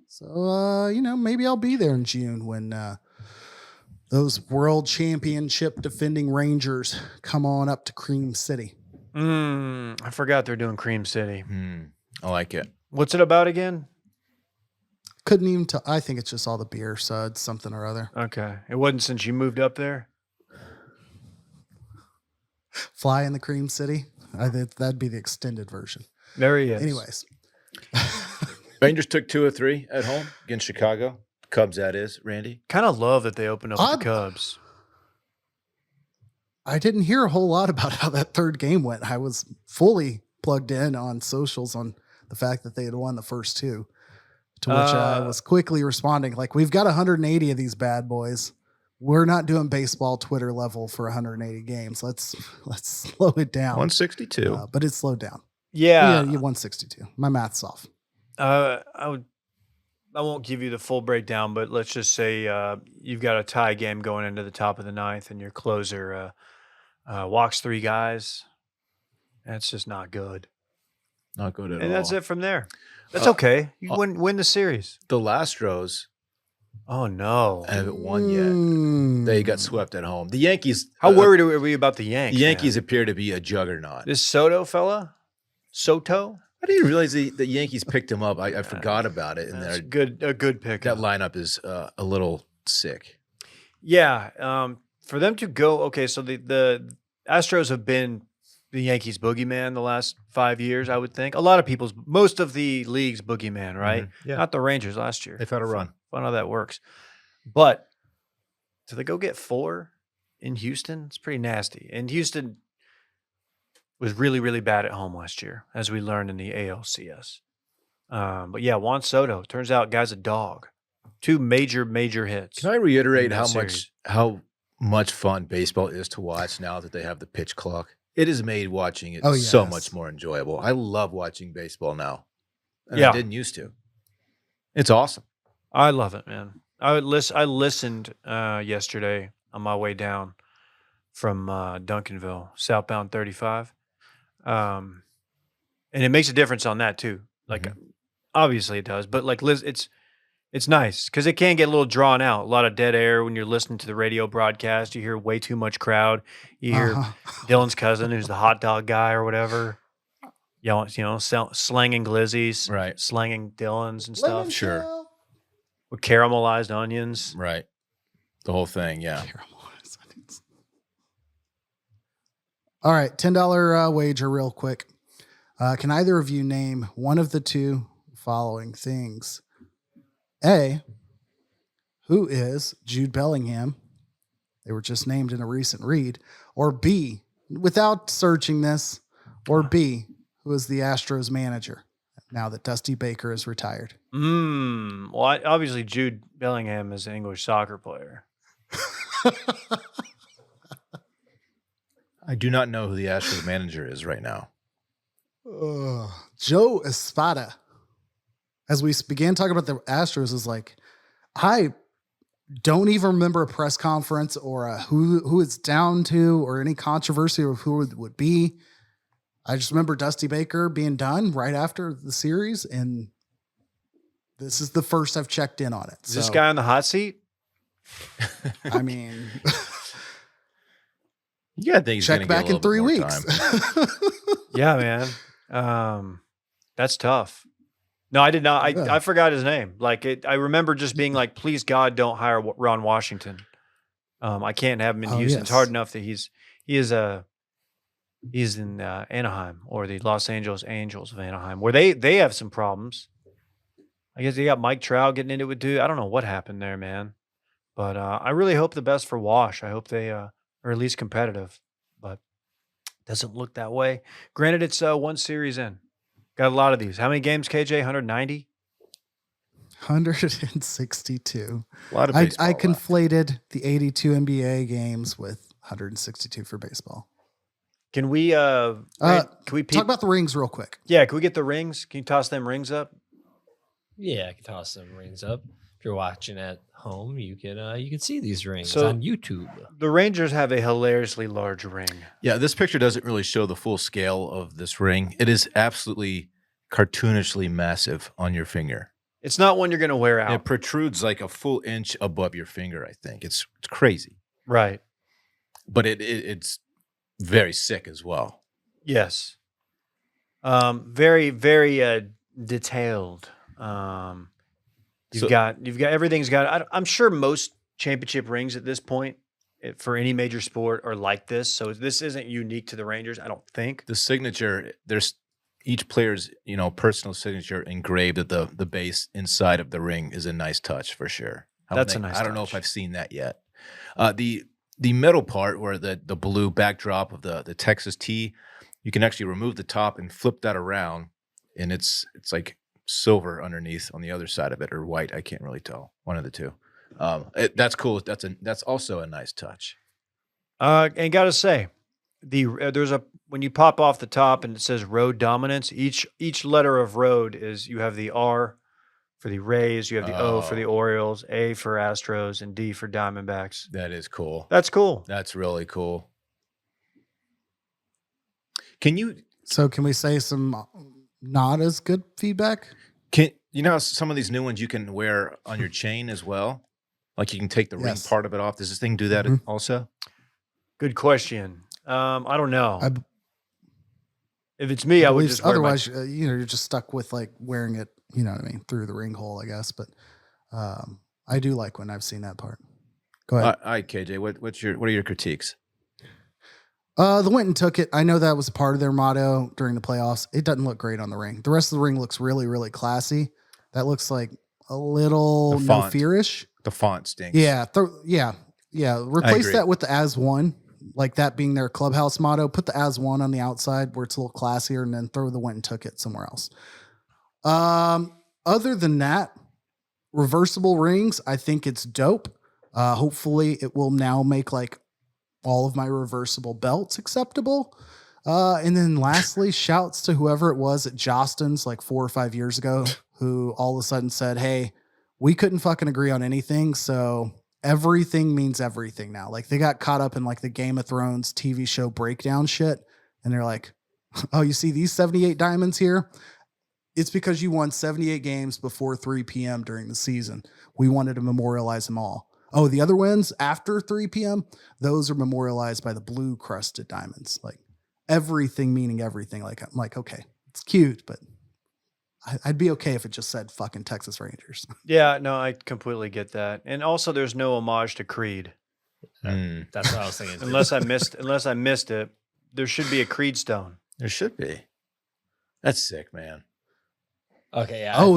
So, maybe I'll be there in June when those world championship defending Rangers come on up to Cream City. I forgot they're doing Cream City. I like it. What's it about again? Couldn't even tell. I think it's just all the beer suds, something or other. Okay. It wasn't since you moved up there? Fly in the Cream City. I think that'd be the extended version. There he is. Anyways. Rangers took 2 of 3 at home against Chicago. Cubs, that is, Randy. Kind of love that they opened up with the Cubs. I didn't hear a whole lot about how that third game went. I was fully plugged in on socials on the fact that they had won the first 2, to which I was quickly responding, like, we've got 180 of these bad boys. We're not doing baseball Twitter level for 180 games. Let's slow it down. 162. But it's slowed down. Yeah. 162. My math's off. I won't give you the full breakdown, but let's just say you've got a tie game going into the top of the 9th, and your closer walks 3 guys. That's just not good. Not good at all. And that's it from there. That's okay. You win the series. The Astros Oh, no. haven't won yet. They got swept at home. The Yankees. How worried are we about the Yankees? The Yankees appear to be a juggernaut. This Soto fella? Soto? I didn't realize the Yankees picked him up. I forgot about it. And That's a good pick. that lineup is a little sick. Yeah. For them to go, okay, so the Astros have been the Yankees' boogeyman the last 5 years, I would think. Most of the league's boogeyman, right? Yeah. Not the Rangers last year. They've had a run. Fun how that works. But do they go get 4 in Houston? It's pretty nasty. And Houston was really, really bad at home last year, as we learned in the ALCS. But yeah, Juan Soto, turns out guy's a dog. 2 major hits. Can I reiterate in that how series. much fun baseball is to watch now that they have the pitch clock? It has made watching it Oh, so yes. much more enjoyable. I love watching baseball now. And Yeah. I didn't used to. It's awesome. I love it, man. I listened yesterday on my way down from Duncanville, southbound 35. And it makes a difference on that too. Like, obviously it does, but like, it's nice because it can get a little drawn out. A lot of dead air when you're listening to the radio broadcast. You hear way too much crowd. You hear Dylan's cousin, who's the hot dog guy or whatever, yelling, slanging glizzies, Right. slanging Dylans and stuff. Sure. With caramelized onions. Right. The whole thing, yeah. All right, $10 wager real quick. Can either of you name one of the 2 following things? A, who is Jude Bellingham? They were just named in a recent read. Or B, without searching this, or B, who is the Astros manager now that Dusty Baker is retired? Well, obviously Jude Bellingham is an English soccer player. I do not know who the Astros manager is right now. Joe Espada. As we began talking about the Astros, is like, I don't even remember a press conference or who it's down to or any controversy of who it would be. I just remember Dusty Baker being done right after the series, and this is the first I've checked in on it. Is this guy on the hot seat? I mean, You gotta think he's Check gonna get back a in little 3 bit more weeks. time. Yeah, man. That's tough. No, I did not. Yeah. I forgot his name. I remember just being like, please God, don't hire Ron Washington. I can't have him in Oh, Houston. It's yes. hard enough that he's in Anaheim, or the Los Angeles Angels of Anaheim, where they have some problems. I guess they got Mike Trout getting into it too. I don't know what happened there, man. But I really hope the best for Wash. I hope they are at least competitive, but doesn't look that way. Granted, it's one series in. Got a lot of these. How many games, KJ? 190? 162. A lot of I baseball left. conflated the 82 NBA games with 162 for baseball. Can we can we Talk about the rings real quick. Yeah, can we get the rings? Can you toss them rings up? Yeah, I can toss some rings up. If you're watching at home, you can see these rings So- on YouTube. The Rangers have a hilariously large ring. Yeah, this picture doesn't really show the full scale of this ring. It is absolutely cartoonishly massive on your finger. It's not one you're going to wear out. It protrudes like a full inch above your finger, I think. It's crazy. Right. But it's very sick as well. Yes. Very, very detailed. You've So- got everything's got. I'm sure most championship rings at this point for any major sport are like this. So this isn't unique to the Rangers, I don't think. The signature, there's each player's, personal signature engraved at the base inside of the ring is a nice touch for sure. That's a nice I don't know touch. if I've seen that yet. The middle part where the blue backdrop of the Texas T, you can actually remove the top and flip that around, and it's like silver underneath on the other side of it, or white. I can't really tell. One of the two. That's cool. That's also a nice touch. And gotta say, when you pop off the top and it says road dominance, each letter of road is, you have the R for the Rays, you have the O for the Orioles, A for Astros, and D for Diamondbacks. That is cool. That's cool. That's really cool. Can we say some not as good feedback? how some of these new ones you can wear on your chain as well? Like you can take the ring Yes. part of it off. Does this thing do that Mhm. also? Good question. I don't know. I If it's me, I would believe- just wear my- otherwise, you're just stuck with like wearing it, you know what I mean, through the ring hole, I guess. But I do like when I've seen that part. Go ahead. All right, KJ, what are your critiques? The went and took it. I know that was part of their motto during the playoffs. It doesn't look great on the ring. The rest of the ring looks really, really classy. That looks like a little The no font. fearish. The font stinks. Yeah, Replace agree. that with the as one, like that being their clubhouse motto. Put the as one on the outside where it's a little classier, and then throw the went and took it somewhere else. Other than that, reversible rings, I think it's dope. Hopefully, it will now make like all of my reversible belts acceptable. And then lastly, shouts to whoever it was at Jostens like 4 or 5 years ago, who all of a sudden said, "Hey, we couldn't fucking agree on anything, so everything means everything now." Like they got caught up in like the Game of Thrones TV show breakdown shit, and they're like, "Oh, you see these 78 diamonds here? It's because you won 78 games before 3 p.m. during the season. We wanted to memorialize them all. Oh, the other wins after 3 p.m., those are memorialized by the blue crusted diamonds." Like everything meaning everything. Like I'm like, okay, it's cute, but I'd be okay if it just said fucking Texas Rangers. Yeah, no, I completely get that. And also, there's no homage to Creed. Mm, That's what I was thinking. too. Unless I missed it, there should be a Creed stone. there should be. That's sick, man. Okay, yeah. Oh,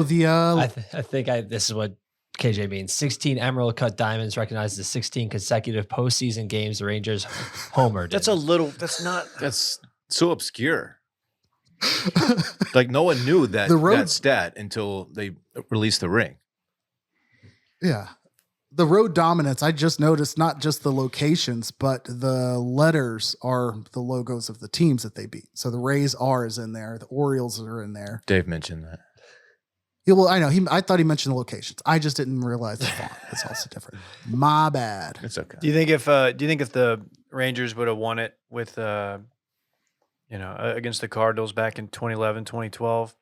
I think this is what KJ means. 16 emerald cut diamonds recognized as 16 consecutive postseason games the Rangers homered. That's in. that's not. That's so obscure. Like no one knew that The road- that stat until they released the ring. yeah. The road dominance, I just noticed not just the locations, but the letters are the logos of the teams that they beat. So the Rays R is in there. The Orioles are in there. Dave mentioned that. Yeah, well, I know. I thought he mentioned the locations. I just didn't realize the font is also different. My bad. It's okay. Do you think if the Rangers would have won it with against the Cardinals back in 2011, 2012,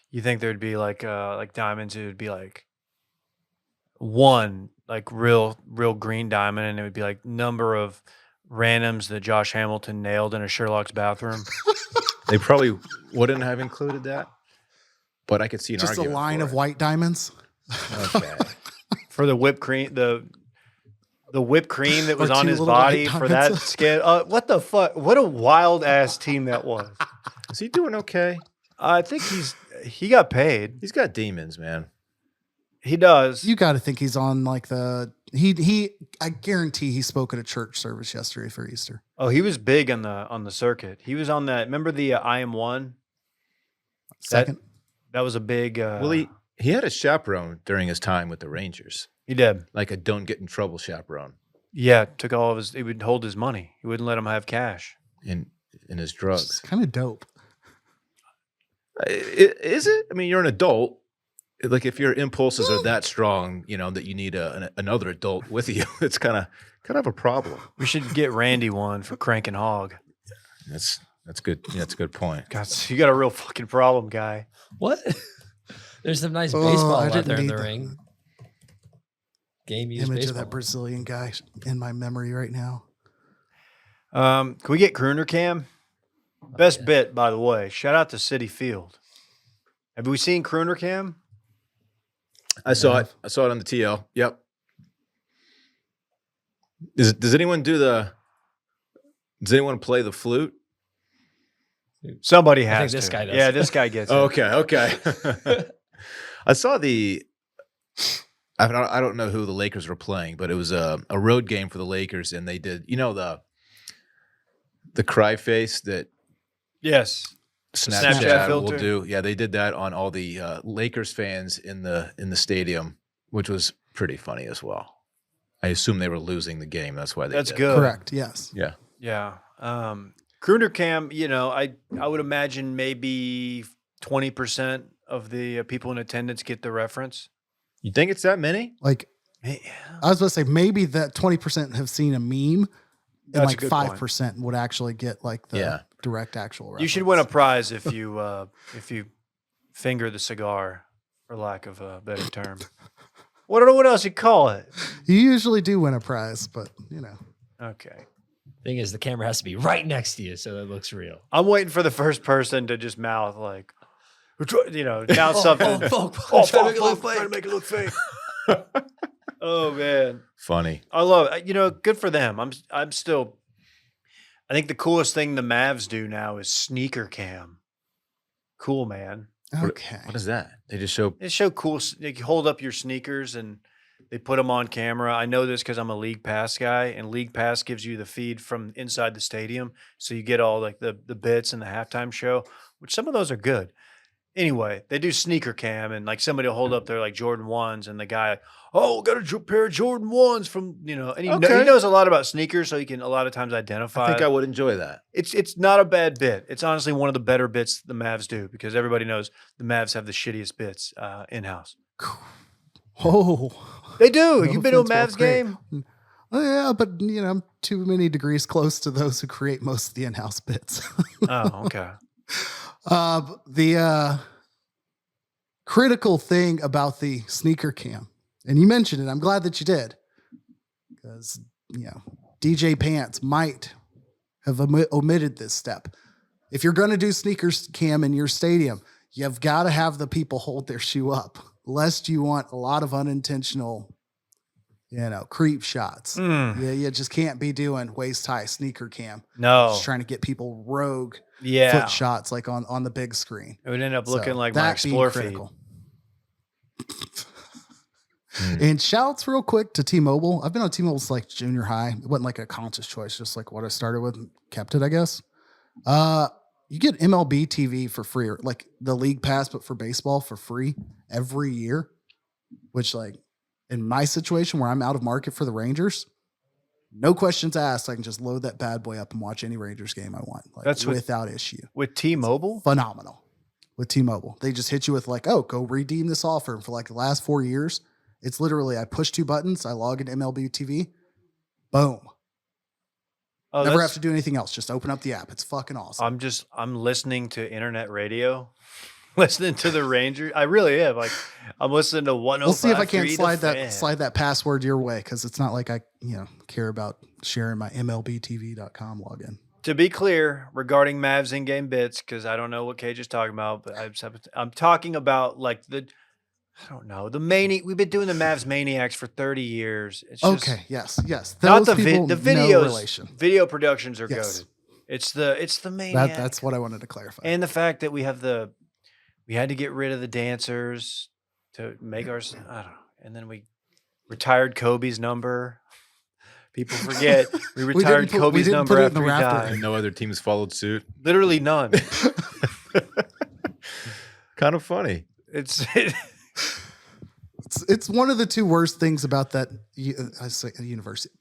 you think there'd be like diamonds? It would be like one like real green diamond, and it would be like number of randoms that Josh Hamilton nailed in a Sherlock's bathroom. They probably wouldn't have included that, but I could see an Just a argument line for of it. white diamonds. Okay. For the whipped cream, the whipped cream that was Or on two his little body white for that diamonds. skin. What the fuck? What a wild ass team that was. Is he doing okay? I think he got paid. He's got demons, man. He does. You got to think he's on like I guarantee he spoke at a church service yesterday for Easter. Oh, he was big on the circuit. He was on that. Remember the I Am One? Second. That was a big. Well, he had a chaperone during his time with the Rangers, He did. like a don't get in trouble chaperone Yeah, took all of his. He would hold his money. He wouldn't let him have cash. in his It's drugs. kind of dope. Is it? I mean, you're an adult. Like if your impulses are that strong, that you need another adult with you, it's kind of a problem. We should get Randy one for cranking hog. That's good. Yeah, that's a good point. God, you got a real fucking problem, guy. What? There's some nice Oh, baseball I out didn't there in need the that. ring. Game used Image baseball. of that Brazilian guy in my memory right now. Can we get Crooner Cam? Best yeah. bit, by the way. Shout out to Citi Field. Have we seen Crooner Cam? I saw it. I saw it on the TL. Yep. Does anyone Does anyone play the flute? Somebody I has think this to. guy does. Yeah, this guy gets it. Okay. I saw I don't know who the Lakers were playing, but it was a road game for the Lakers, and they did the cry face that Yes. Snapchat will filter. do. Yeah, they did that on all the Lakers fans in the stadium, which was pretty funny as well. I assume they were losing the game. That's why they That's did. good. Correct. Yes. Yeah. Yeah. Crooner Cam, I would imagine maybe 20% of the people in attendance get the reference. You think it's that many? Like Yeah. I was going to say maybe that 20% have seen a meme, and That's a like good point. 5% would actually get like the direct actual reference. You should win a prize if you finger the cigar, for lack of a better term. I don't know what else you call it. You usually do win a prize, but Okay. Thing is, the camera has to be right next to you, so it looks real. I'm waiting for the first person to just mouth like, mouth something. fuck. Trying to make it look fake. Oh man, Funny. I love it. Good for them. I'm still. I think the coolest thing the Mavs do now is sneaker cam. Cool, man. okay. What is that? They just show. They show cool. They hold up your sneakers and they put them on camera. I know this because I'm a League Pass guy, and League Pass gives you the feed from inside the stadium, so you get all like the bits and the halftime show, which some of those are good. Anyway, they do sneaker cam, and like somebody will hold up their like Jordan 1s, and the guy, got a pair of Jordan 1s from and he knows a lot about sneakers, so he can a lot of times identify. I think I would enjoy that. It's not a bad bit. It's honestly one of the better bits the Mavs do, because everybody knows the Mavs have the shittiest bits in house. Oh, They do. No You've been to a offense, Mavs well, game? yeah, but I'm too many degrees close to those who create most of the in-house bits. Oh, okay. The critical thing about the sneaker cam, and you mentioned it, I'm glad that you did, because DJ Pants might have omitted this step. If you're going to do sneakers cam in your stadium, you've got to have the people hold their shoe up, lest you want a lot of unintentional creep shots. You just can't be doing waist high sneaker cam. No. Just trying to get people rogue Yeah. foot shots like on the big screen. It would end up looking So, like my that being Explorer feed. critical. And shouts real quick to T-Mobile. I've been on T-Mobile since like junior high. It wasn't like a conscious choice, just like what I started with and kept it, I guess. You get MLB TV for free, or like the league pass, but for baseball for free every year, which like in my situation where I'm out of market for the Rangers, no questions asked. I can just load that bad boy up and watch any Rangers game I want. Like, That's without issue. With T-Mobile? Phenomenal with T-Mobile. They just hit you with like, go redeem this offer. For like the last 4 years, it's literally, I push 2 buttons, I log into MLB TV, boom. Oh, Never have to do anything else. Just open up the app. It's fucking awesome. I'm listening to internet radio. listening to the Rangers. I really am. Like, I'm listening to 105. We'll see if I can't slide that password your way, because it's not like I care about sharing my MLBTV.com login. To be clear, regarding Mavs in-game bits, because I don't know what Cage is talking about, but I'm talking about like I don't know, we've been doing the Mavs Maniacs for 30 years. It's just, Okay, yes. not Those the people, the no videos. relation. Video productions are Yes. goated. It's the Maniac. That's what I wanted to clarify. And the fact that we had to get rid of the dancers to make ours. I don't know. And then we retired Kobe's number. People forget we retired Kobe's number after he died. And no other teams followed suit. Literally none. Kind of funny. It's one of the two worst things about that university,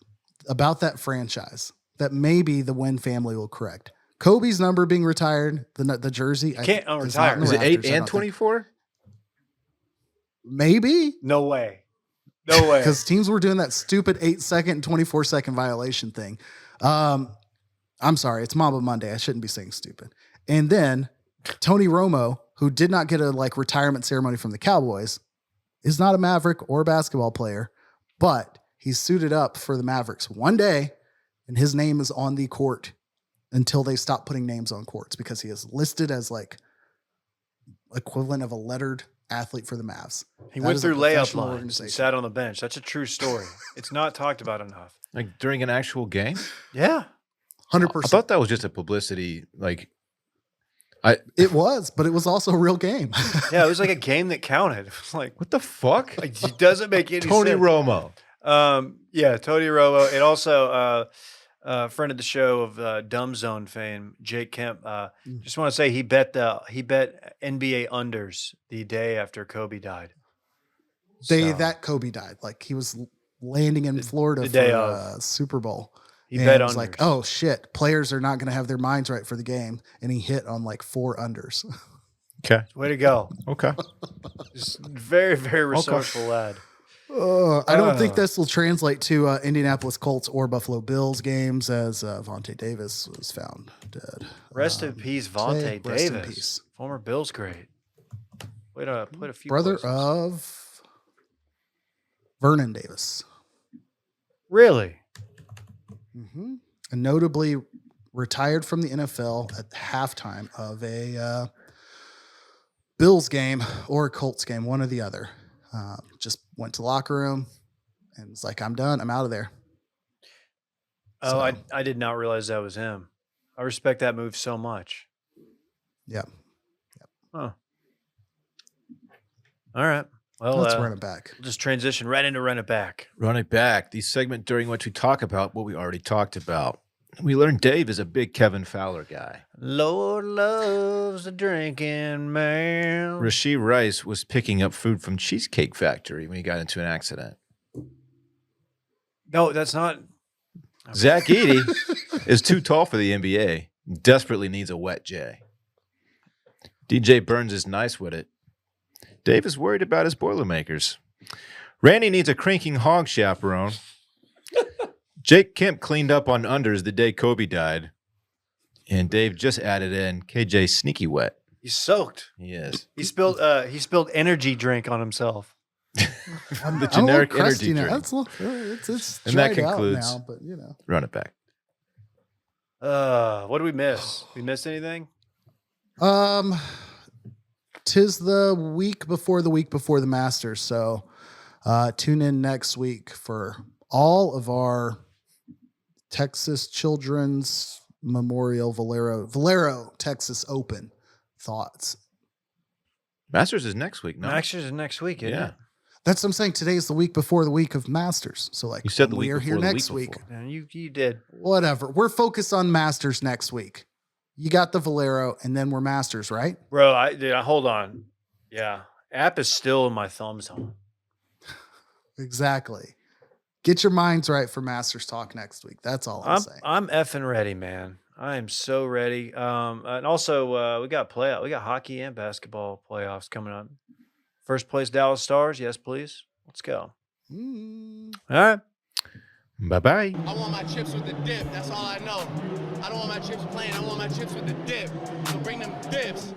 about that franchise, that maybe the Wynn family will correct. Kobe's number being retired, the jersey. Can't unretire. Is it 8 and 24? Maybe. No way. No way. Because teams were doing that stupid 8-second and 24-second violation thing. I'm sorry, it's Mamba Monday. I shouldn't be saying stupid. And then Tony Romo, who did not get a retirement ceremony from the Cowboys, is not a Maverick or a basketball player, but he's suited up for the Mavericks one day, and his name is on the court until they stop putting names on courts, because he is listed as equivalent of a lettered athlete for the Mavs. He went through layup lines and sat on the bench. That's a true story. It's not talked about enough. Like during an actual game? Yeah. 100%. I thought that was just a publicity. It was, but it was also a real game. Yeah, it was like a game that counted. It was like, what the fuck? it doesn't make any Tony sense. Romo. Yeah, Tony Romo. And also a friend of the show of Dumb Zone fame, Jake Kemp. Just want to say he bet NBA unders the day after Kobe died. That Kobe died. Like, he was landing in Florida the day for of. Super Bowl. He and bet it was unders. like, oh shit, players are not going to have their minds right for the game, and he hit on 4 unders. Okay. Way to go. Okay. Just very, very resourceful lad. I don't think this will translate to Indianapolis Colts or Buffalo Bills games, as Vontae Davis was found dead. Rest in peace, Vontae rest in Davis. peace. Former Bills great. Played a few Brother places. of Vernon Davis. Really? Mm-hmm. And notably retired from the NFL at halftime of a Bills game or a Colts game, one or the other. Just went to the locker room and was like, I'm done. I'm out of there. Oh, So- I did not realize that was him. I respect that move so much. Yeah. Huh. All right. Well, Let's run it back. we'll just transition right into Run It Back. Run it back. The segment during which we talk about what we already talked about. We learned Dave is a big Kevin Fowler guy. Lord loves a drinking man. Rashee Rice was picking up food from Cheesecake Factory when he got into an accident. No, that's not. Zach Edey is too tall for the NBA. Desperately needs a wet J. DJ Burns is nice with it. Dave is worried about his Boilermakers. Randy needs a cranking hog chaperone. Jake Kemp cleaned up on unders the day Kobe died. And Dave just added in KJ sneaky wet. He's soaked. He is. He spilled energy drink on himself. The generic energy drink. It's And that dried out concludes- now, but Run it back. What did we miss? We missed anything? Tis the week before the Masters, so tune in next week for all of our Texas Children's Memorial Valero Texas Open thoughts. Masters is next week, no? Masters is next week, isn't Yeah. it? That's what I'm saying. Today's the week before the week of Masters. So like You said the we week are before here the next week week. before. And you did. Whatever. We're focused on Masters next week. You got the Valero, and then we're Masters, right? Bro, hold on. Yeah. App is still in my thumb zone. Exactly. Get your minds right for Masters talk next week. That's all I'm saying. I'm effing ready, man. I am so ready. And also we got hockey and basketball playoffs coming up. First place Dallas Stars, yes, please. Let's go. Mm. All right. Bye-bye. I want my chips with the dip. That's all I know. I don't want my chips plain. I want my chips with the dip. So bring them dips.